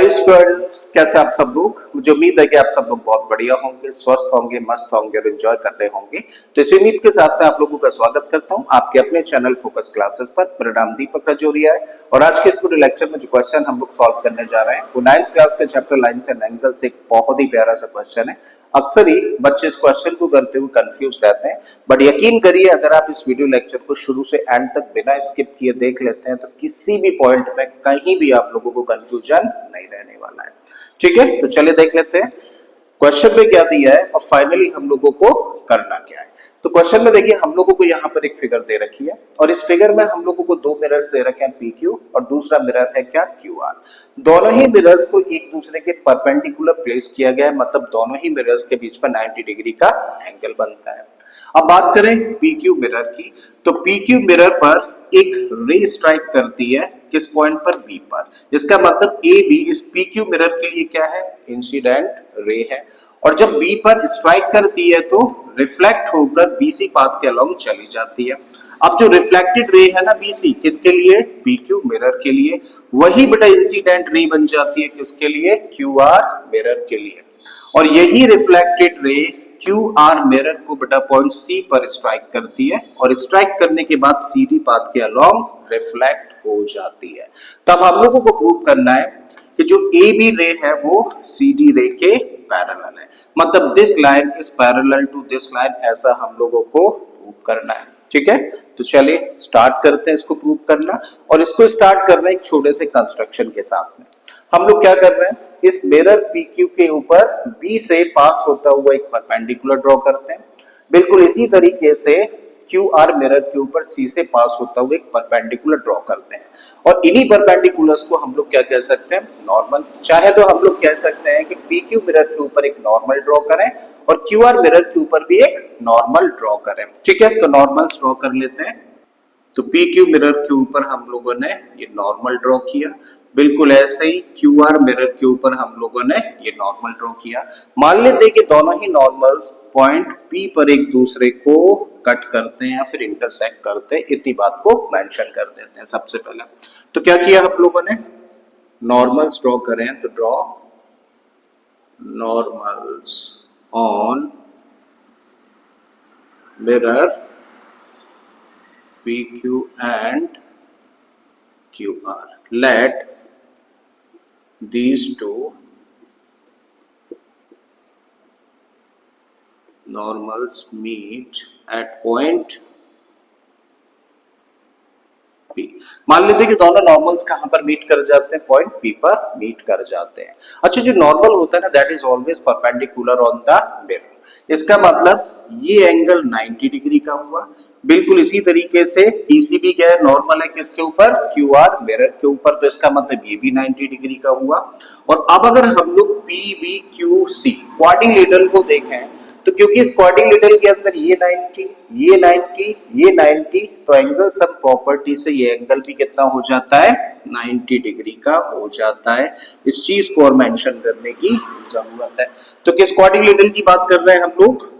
Hi students, कैसे आप सब लोग। मुझे उम्मीद है कि आप सब लोग बहुत बढ़िया होंगे, स्वस्थ होंगे, मस्त होंगे और एंजॉय कर रहे होंगे। तो इस उम्मीद के साथ मैं आप लोगों का स्वागत करता हूं आपके अपने चैनल फोकस क्लासेस पर। मेरा नाम दीपक रजौरिया है और आज के इस वीडियो लेक्चर में जो क्वेश्चन हम लोग सॉल्व करने जा रहे हैं वो 9th क्लास के चैप्टर लाइन्स एंड एंगल्स एक बहुत ही प्यारा सा क्वेश्चन है। अक्सर ही बच्चे इस क्वेश्चन को करते हुए कंफ्यूज रहते हैं, बट यकीन करिए अगर आप इस वीडियो लेक्चर को शुरू से एंड तक बिना स्किप किए देख लेते हैं तो किसी भी पॉइंट में कहीं भी आप लोगों को कंफ्यूजन नहीं रहने वाला है। ठीक है, तो चलिए देख लेते हैं क्वेश्चन में क्या दिया है और फाइनली हम लोगों को करना क्या है। तो क्वेश्चन में देखिए हम लोगों को यहाँ पर एक फिगर दे रखी है और इस फिगर में हम लोगों को दो मिरर्स दे रखे हैं PQ और दूसरा मिरर है क्या QR। दोनों ही मिरर्स को एक दूसरे के परपेंडिकुलर प्लेस किया गया है, मतलब दोनों ही मिरर्स के बीच में 90 डिग्री का एंगल बनता है। अब बात करें PQ मिरर की, तो PQ मिरर पर एक रे स्ट्राइक करती है किस पॉइंट पर, B पर। इसका मतलब AB इस PQ मिरर के लिए क्या है, इंसिडेंट रे है और जब B पर स्ट्राइक करती है तो रिफ्लेक्ट होकर BC पाथ के अलोंग चली जाती है। अब जो रिफ्लेक्टेड रे है ना BC, किसके लिए, PQ मिरर के लिए, वही बेटा इंसिडेंट रे बन जाती है किसके लिए, QR मिरर के लिए। और यही रिफ्लेक्टेड रे QR मिरर को बेटा पॉइंट C पर स्ट्राइक करती है और स्ट्राइक करने के बाद CD पाथ के अलोंग रिफ्लेक्ट हो जाती है। तब हम लोगों को प्रूव करना है कि जो AB रे है वो CD रे के पैरेलल है, मतलब this line is parallel to this line, ऐसा हम लोगों को प्रूव करना है। ठीक है, तो चलिए स्टार्ट करते हैं इसको प्रूव करना। और इसको स्टार्ट कर रहे हैं एक छोटे से कंस्ट्रक्शन के साथ में। हम लोग क्या कर रहे हैं, इस मिरर PQ के ऊपर B से पास होता हुआ एक परपेंडिकुलर ड्रॉ करते हैं। बिल्कुल इसी तरीके से QR मिरर के ऊपर C से पास होता हुआ एक परपेंडिकुलर ड्रॉ करते हैं और इन्हीं परपेंडिकुलर्स को हम लोग क्या कह सकते हैं, नॉर्मल। चाहे तो हम लोग कह सकते हैं कि PQ मिरर के ऊपर एक नॉर्मल ड्रॉ करें और QR मिरर के ऊपर भी एक नॉर्मल ड्रॉ करें। ठीक है, तो नॉर्मल ड्रॉ कर लेते हैं। तो PQ मिरर के ऊपर हम लोगों ने ये नॉर्मल ड्रॉ किया, बिल्कुल ऐसे ही QR मिरर के ऊपर हम लोगों ने ये नॉर्मल ड्रॉ किया। मान लेते हैं कि दोनों ही नॉर्मल्स पॉइंट P पर एक दूसरे को कट करते हैं या फिर इंटरसेक्ट करते हैं, इतनी बात को मेंशन कर देते हैं सबसे पहले। तो क्या किया हम लोगों ने, नॉर्मल्स ड्रॉ करें तो draw normals on mirror PQ and QR. Let these two normals meet at point P. मान लेते हैं कि दोनों नॉर्मल्स कहां पर मीट कर जाते हैं, पॉइंट P पर मीट कर जाते हैं। अच्छा, जो नॉर्मल होता है ना that is always perpendicular on the mirror. इसका मतलब ये एंगल 90 डिग्री का हुआ। बिल्कुल इसी तरीके से PCB क्या है, नॉर्मल है किसके ऊपर, QR मिरर के ऊपर, तो इसका मतलब ये भी 90 डिग्री का हुआ। और अब अगर हम लोग PBQC क्वाड्रिलेटरल को देखें तो क्योंकि इस क्वाड्रिलेटरल के अंदर ये 90, ये 90, ये 90, तो एंगल सम प्रॉपर्टी से ये एंगल भी कितना हो जाता है, 90 डिग्री का हो जाता है। इस चीज को और मेंशन करने की जरूरत है। तो किस क्वाड्रिलेटरल की बात कर रहे हैं हम लोग,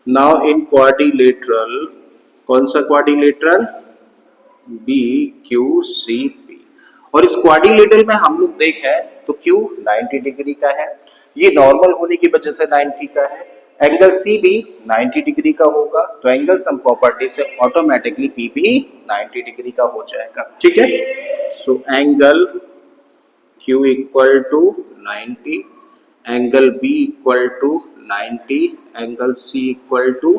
नाउ इन क्वाड्रिलेटरल, कौन सा क्वाड्रिलेटरल, BQCP। और इस क्वाड्रिलेटरल में हम लोग देखें तो Q 90 डिग्री का है, ये नॉर्मल होने की वजह से 90 का है, एंगल C भी 90 डिग्री का होगा, तो एंगल सम प्रॉपर्टी से ऑटोमेटिकली P भी 90 डिग्री का हो जाएगा। ठीक है, so angle Q equal to 90, angle B equal to 90, angle C equal to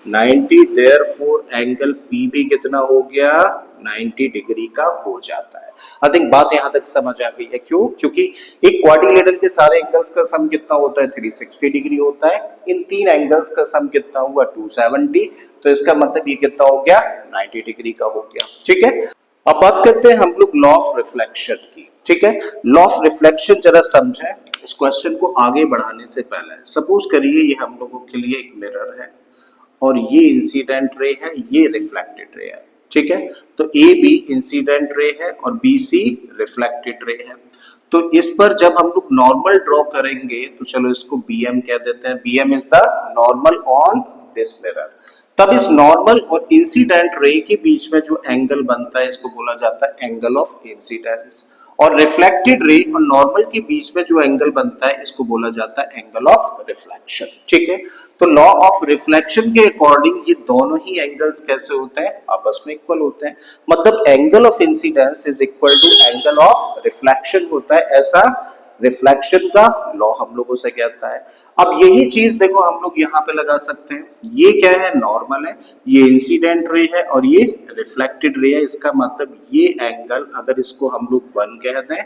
90, therefore angle P भी कितना हो गया, 90 डिग्री का हो जाता है। आई थिंक बात यहां तक समझ आ गई है। क्यों, क्योंकि एक क्वाड्रिलेटरल के सारे एंगल्स का सम कितना होता है, 360 डिग्री होता है। इन तीन एंगल्स का सम कितना हुआ, 270, तो इसका मतलब ये कितना हो गया, 90 डिग्री का हो गया। ठीक है, अब बात करते हैं हम लोग लॉ ऑफ रिफ्लेक्शन की। ठीक है, लॉ ऑफ रिफ्लेक्शन जरा समझें इस क्वेश्चन को आगे बढ़ाने से पहले। सपोज करिए ये हम लोगों के लिए एक मिरर है और ये इंसिडेंट रे है, ये रिफ्लेक्टेड रे है। ठीक है, तो AB इंसिडेंट रे है और BC रिफ्लेक्टेड रे है। तो इस पर जब हम लोग नॉर्मल ड्रॉ करेंगे तो चलो इसको BM कह देते हैं, BM is the normal on this mirror. तब इस नॉर्मल और इंसिडेंट रे के बीच में जो एंगल बनता है इसको बोला जाता है एंगल ऑफ इंसिडेंस। और रिफ्लेक्टेड रे और नॉर्मल के बीच में जो एंगल बनता है इसको बोला जाता है एंगल ऑफ रिफ्लेक्शन। ठीक है, तो लॉ ऑफ रिफ्लेक्शन के अकॉर्डिंग ये दोनों ही एंगल्स कैसे होते हैं, आपस में इक्वल होते हैं। मतलब angle of incidence is equal to angle of reflection होता है, ऐसा रिफ्लेक्शन का लॉ हम लोगों से कहता है। अब यही चीज देखो हम लोग यहाँ पे लगा सकते हैं, ये क्या है, नॉर्मल है, ये इंसिडेंट रे है और ये रिफ्लेक्टेड रे है। इसका मतलब ये एंगल अगर इसको हम लोग 1 कह दें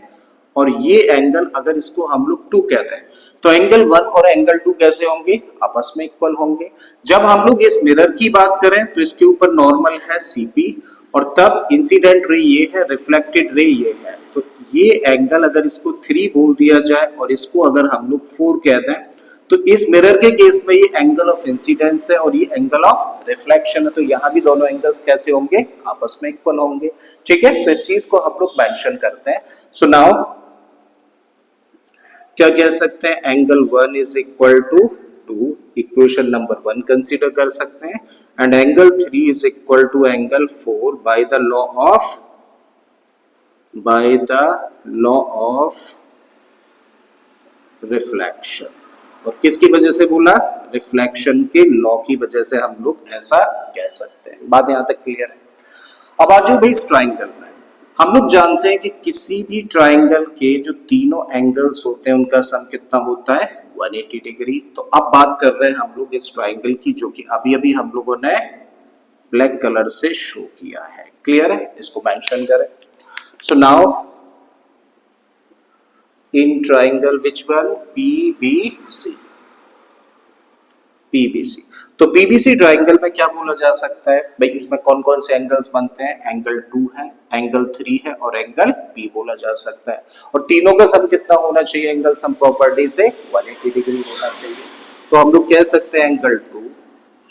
और ये एंगल अगर इसको हम लोग 2 कह दें, तो एंगल 1 और एंगल 2 कैसे होंगे, आपस में इक्वल होंगे। जब हम लोग इस मिरर की बात करें तो इसके ऊपर नॉर्मल है सीपी और तब इंसिडेंट रे ये है, रिफ्लेक्टेड रे ये है। तो ये एंगल अगर इसको 3 बोल दिया जाए और इसको अगर हम लोग 4 कह दें, तो इस मिरर के केस में ये एंगल ऑफ इंसिडेंस है और ये एंगल ऑफ रिफ्लेक्शन है। तो यहाँ भी दोनों एंगल्स कैसे होंगे, आपस में इक्वल होंगे। ठीक है, तो इस चीज को हम लोग मेंशन करते हैं। सो नाउ क्या कह सकते हैं, angle 1 is equal to 2, equation number 1 consider कर सकते हैं, and angle 3 is equal to angle 4 by the law of reflection. और किसकी वजह से बोला, रिफ्लेक्शन के लॉ की वजह से हम लोग ऐसा कह सकते हैं। बात यहां तक क्लियर है। अब आज भाई इस ट्राइंगल में हम लोग जानते हैं कि किसी भी ट्राइंगल के जो तीनों एंगल्स होते हैं उनका सम कितना होता है, 180 डिग्री। तो अब बात कर रहे हैं हम लोग इस ट्राइंगल की, जो कि अभी अभी हम लोगों ने ब्लैक कलर से शो किया है। क्लियर है, इसको मेंशन करें। So now in triangle which one, PBC। तो PBC ट्राइंगल में क्या बोला जा सकता है भाई, इसमें कौन कौन से एंगल्स बनते हैं, एंगल 2 है, एंगल 3 है और एंगल P बोला जा सकता है। और तीनों का सम कितना होना चाहिए, एंगल सम प्रॉपर्टी से 180 डिग्री होना चाहिए। तो हम लोग कह सकते हैं angle 2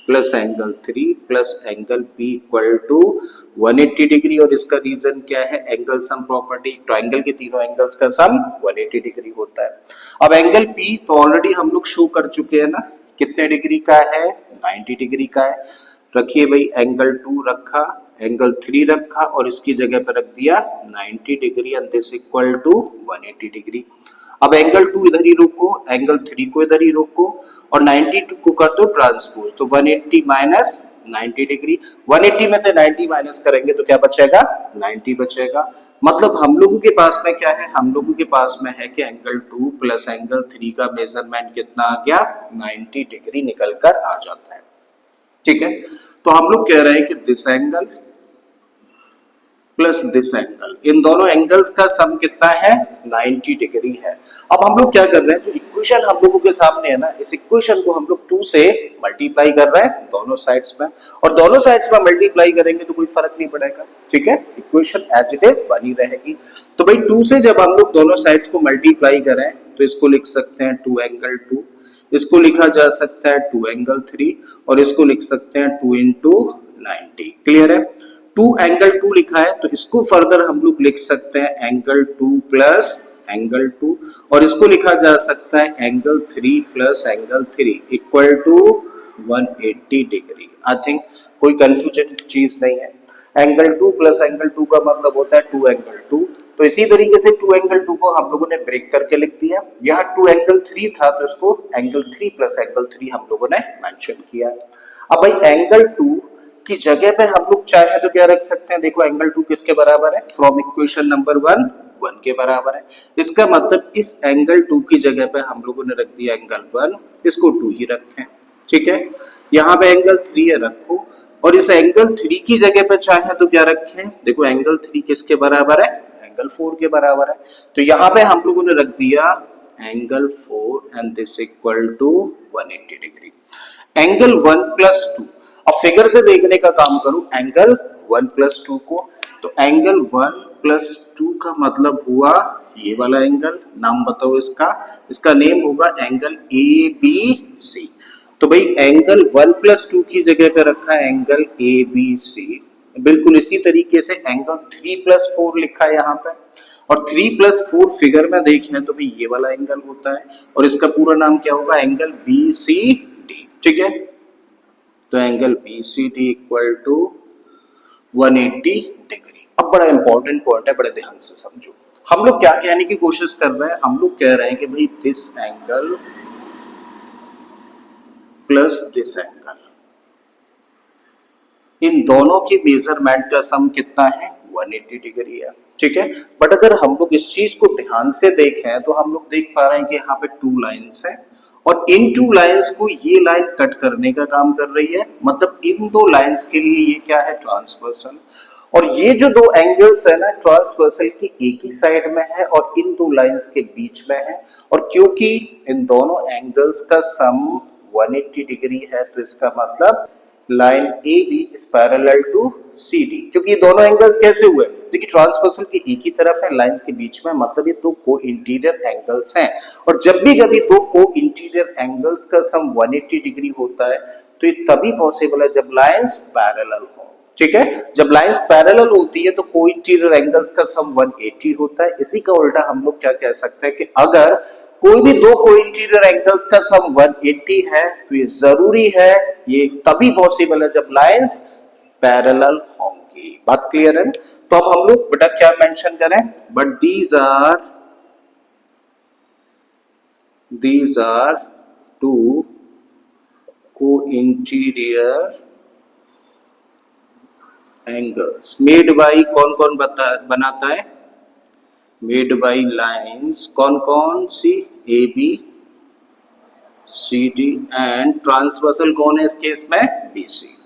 plus angle 3 plus angle P equal to 180 degree. और इसका रीजन क्या है, एंगल सम प्रॉपर्टी, ट्राइंगल के तीनों एंगल्स का सम 180 डिग्री होता है। अब एंगल P तो ऑलरेडी हम लोग शो कर चुके हैं ना, कितने डिग्री का है, 90 डिग्री का है। रखिए भाई, एंगल 2 रखा, एंगल 3 रखा और इसकी जगह पर रख दिया 90 degree and this equal to 180 degree. अब एंगल 2 इधर ही रोको, एंगल 3 को इधर ही रोको और 90 को कर दो ट्रांसपोज, तो 180 माइनस 90 डिग्री। 180 में से 90 माइनस करेंगे तो क्या बचेगा, 90 बचेगा। मतलब हम लोगों के पास में क्या है, हम लोगों के पास में है कि एंगल 2 प्लस एंगल 3 का मेजरमेंट कितना आ गया, 90 डिग्री निकल कर आ जाता है। ठीक है, तो हम लोग कह रहे हैं कि this angle plus this angle, इन दोनों एंगल्स का सम कितना है, 90 डिग्री है। अब हम लोग क्या कर रहे हैं, जो इक्वेशन हम लोगों के सामने है ना, इस इक्वेशन को हम लोग 2 से मल्टीप्लाई कर रहे हैं दोनों साइड्स में, और दोनों साइड्स में मल्टीप्लाई करेंगे तो कोई फर्क नहीं पड़ेगा। ठीक है, इक्वेशन एज इट इज बनी रहेगी। तो भाई 2 से जब हम लोग दोनों साइड्स को मल्टीप्लाई करें तो इसको लिख सकते हैं 2 एंगल 2, इसको लिखा जा सकता है 2 एंगल 3 और इसको लिख सकते हैं 2 इंटू 90। क्लियर है, 2 एंगल 2 लिखा है तो इसको फर्दर हम लोग लिख सकते हैं एंगल 2 प्लस एंगल 2 और इसको लिखा जा सकता है angle 3 plus angle 3 equal to 180 degree. I think कोई कंफ्यूजन चीज नहीं है। एंगल 2 प्लस एंगल 2 का मतलब होता है 2 एंगल 2। तो इसी तरीके से 2 एंगल 2 को हम लोगों ने ब्रेक करके लिख दिया। यहाँ 2 एंगल 3 था तो इसको एंगल 3 प्लस एंगल 3 हम लोगों ने मेंशन किया। अब भाई एंगल 2 की जगह पे हम लोग चाहे तो क्या रख सकते हैं, देखो एंगल 2 किसके बराबर है, फ्रॉम इक्वेशन नंबर 1 1 के बराबर है। इसका मतलब इस एंगल 2 की जगह पे हम लोगों ने रख दिया एंगल 1, इसको 2 ही रखें। ठीक है, यहाँ पे एंगल 3 है रखो और इस एंगल 3 की जगह पे चाहे तो क्या रखें, देखो एंगल 3 किसके बराबर है, एंगल 4 के बराबर है। तो यहाँ पे हम लोगों ने रख दिया angle 4 and this equal to 180 degree. Angle 1 plus 2, अब फिगर से देखने का काम करूं एंगल 1 प्लस 2 को, तो एंगल 1 प्लस 2 का मतलब हुआ ये वाला एंगल, नाम बताओ इसका, इसका नेम होगा एंगल ABC। तो भाई एंगल 1 प्लस 2 की जगह पे रखा है एंगल ABC। बिल्कुल इसी तरीके से एंगल 3 प्लस 4 लिखा है यहाँ पे, और 3 प्लस 4 फिगर में देखें तो भाई ये वाला एंगल होता है और इसका पूरा नाम क्या होगा, एंगल BCD। ठीक है, तो angle BCD equal to 180 degree. अब बड़ा इंपॉर्टेंट पॉइंट है, बड़े ध्यान से समझो। हम लोग क्या कहने की कोशिश कर रहे हैं, हम लोग कह रहे हैं कि भाई this angle plus this angle, इन दोनों की मेजरमेंट का सम कितना है, 180 डिग्री है, ठीक है। बट अगर हम लोग इस चीज को ध्यान से देखें तो हम लोग देख पा रहे हैं कि यहाँ पे टू लाइंस है और इन टू लाइंस को ये लाइन कट करने का काम कर रही है, मतलब इन दो लाइंस के लिए ये क्या है, ट्रांसवर्सल। और ये जो दो एंगल्स है ना, ट्रांसवर्सल की एक ही साइड में है और इन दो लाइंस के बीच में है, और क्योंकि इन दोनों एंगल्स का सम 180 डिग्री है तो इसका मतलब line A B is parallel to C D. क्योंकि ये दोनों एंगल्स कैसे हुए, देखिए ट्रांसवर्सल की एक ही तरफ है, लाइंस के बीच में, मतलब ये दो को इंटीरियर एंगल्स हैं। और जब भी कभी दो को इंटीरियर एंगल्स का सम 180 डिग्री होता है तो ये तभी पॉसिबल है जब लाइंस पैरेलल हो, ठीक है। जब लाइंस पैरेलल होती है तो को इंटीरियर एंगल्स का सम 180 होता है। इसी का उल्टा हम लोग क्या कह सकते हैं कि अगर कोई भी दो को इंटीरियर एंगल्स का सम 180 है तो ये जरूरी है, ये तभी पॉसिबल है जब लाइंस पैरेलल होंगी। बात क्लियर है। तो अब हम लोग बेटा क्या मेंशन करें, but these are two co-interior angles made by, कौन कौन बनाता है, मेड बाई लाइन्स कौन कौन सी, A B C D, and transversal कौन है इस केस में, बी सी,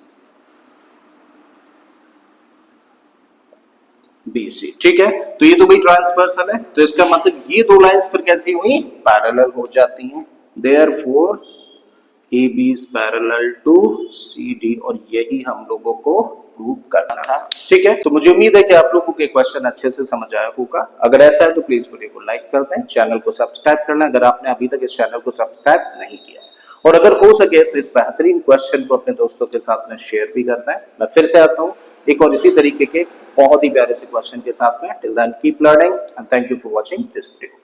ठीक है। तो ये तो भाई ट्रांसवर्सल है, तो इसका मतलब ये दो लाइंस फिर कैसी हुई, पैरेलल हो जाती हैं। Therefore A B is parallel to C D, और यही हम लोगों को प्रूव करना था, ठीक है। तो मुझे उम्मीद है कि आप लोगों को ये क्वेश्चन अच्छे से समझ आया होगा। अगर ऐसा है तो प्लीज वीडियो को लाइक कर दें, चैनल को सब्सक्राइब करना अगर आपने अभी तक इस चैनल को सब्सक्राइब नहीं किया है, और अगर हो सके तो इस बेहतरीन क्वेश्चन को अपने दोस्तों के साथ में शेयर भी करना है। मैं फिर से आता हूँ एक और इसी तरीके के बहुत ही प्यारे से क्वेश्चन के साथ में। Till then keep learning and thank you for watching this video.